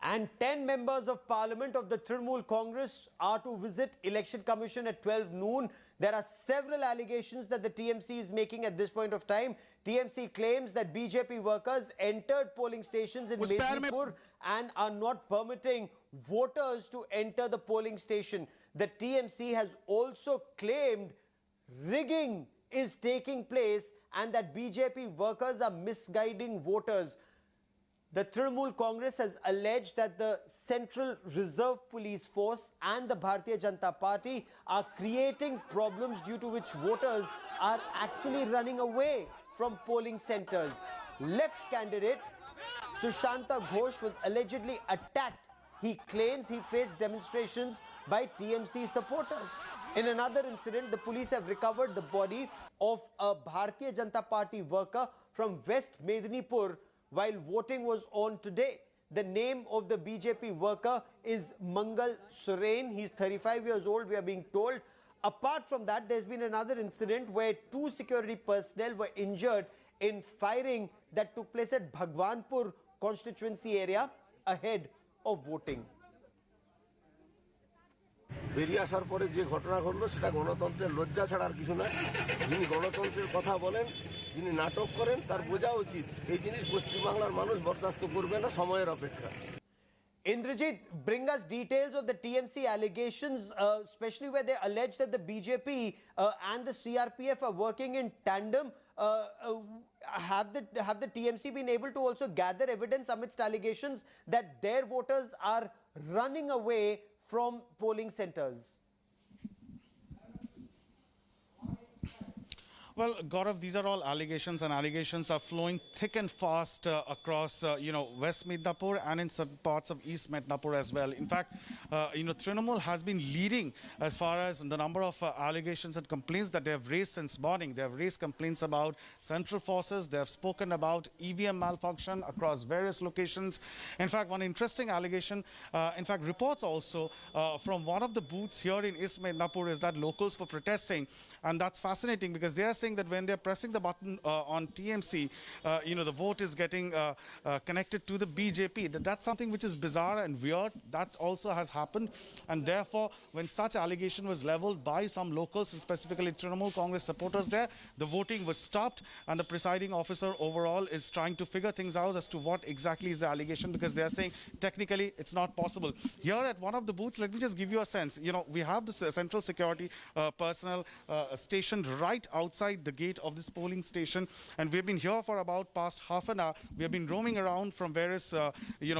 And 10 members of parliament of the Trinamool Congress are to visit Election Commission at 12 noon. There are several allegations that the TMC is making at this point of time. TMC claims that BJP workers entered polling stations in Medinipur and are not permitting voters to enter the polling station. The TMC has also claimed rigging is taking place and that BJP workers are misguiding voters. The Trinamool Congress has alleged that the Central Reserve Police Force and the Bharatiya Janata Party are creating problems due to which voters are actually running away from polling centers. Left candidate Sushanta Ghosh was allegedly attacked. He claims he faced demonstrations by TMC supporters. In another incident, the police have recovered the body of a Bharatiya Janata Party worker from West Medinipur while voting was on today. The name of the BJP worker is Mangal Soren. He's 35 years old, we are being told. Apart from that, there's been another incident where 2 security personnel were injured in firing that took place at Bhagwanpur constituency area ahead of voting. বেরিয়ে আসার পরে যে ঘটনা ঘটলো সেটা গণতন্ত্রের লজ্জা ছাড়া আর কিছু নয়। যিনি গণতন্ত্রের কথা বলেন, যিনি নাটক করেন তার বোঝা উচিত এই জিনিস পশ্চিমবাংলার মানুষ বরদাস্ত করবে না সময়ের অপেক্ষা। Indrajit, bring us details of the TMC allegations, especially where they allege that the BJP and the CRPF are working in tandem. Have the TMC been able to also gather evidence amidst allegations that their voters are running away from polling centers? Well, Gaurav, these are all allegations, and allegations are flowing thick and fast across, West Midnapur and in some parts of East Midnapur as well. In fact, Trinamool has been leading as far as the number of allegations and complaints that they have raised since morning. They have raised complaints about central forces. They have spoken about EVM malfunction across various locations. In fact, one interesting allegation, reports also from one of the booths here in East Midnapur is that locals were protesting, and that's fascinating because they are saying that when they're pressing the button on TMC, the vote is getting connected to the BJP. That's something which is bizarre and weird. That also has happened. And therefore, when such allegation was leveled by some locals, specifically Trinamool Congress supporters there, the voting was stopped. And the presiding officer overall is trying to figure things out as to what exactly is the allegation, because they are saying technically it's not possible. Here at one of the booths, let me just give you a sense. We have the central security personnel stationed right outside the gate of this polling station, and we've been here for about past half an hour. We have been roaming around from various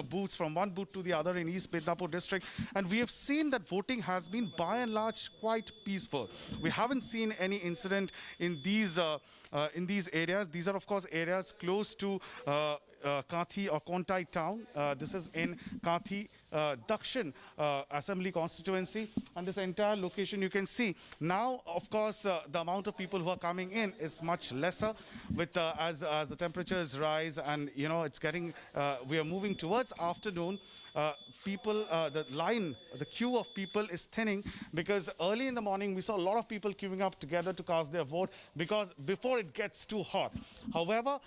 booths, from one booth to the other in East Midnapur district, and we have seen that voting has been by and large quite peaceful. We haven't seen any incident in these areas. These are of course areas close to Kathi or Kontai town. This is in Kathi Dakshin Assembly constituency, and this entire location you can see. Now, of course, the amount of people who are coming in is much lesser with as the temperatures rise, and it's getting we are moving towards afternoon. The queue of people is thinning, because early in the morning we saw a lot of people queuing up together to cast their vote before it gets too hot. However,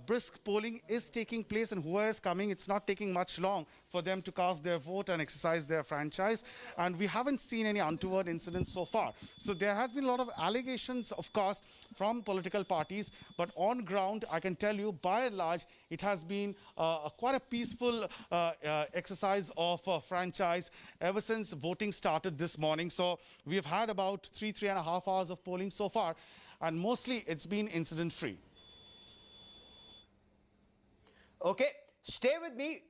brisk polling is taking place, and whoever is coming, it's not taking much long for them to cast their vote and exercise their franchise, and we haven't seen any untoward incidents so far. So there has been a lot of allegations, of course, from political parties, but on ground I can tell you by and large it has been quite a peaceful exercise of franchise ever since voting started this morning. So we have had about 3.5 hours of polling so far, and mostly it's been incident free. Okay, stay with me.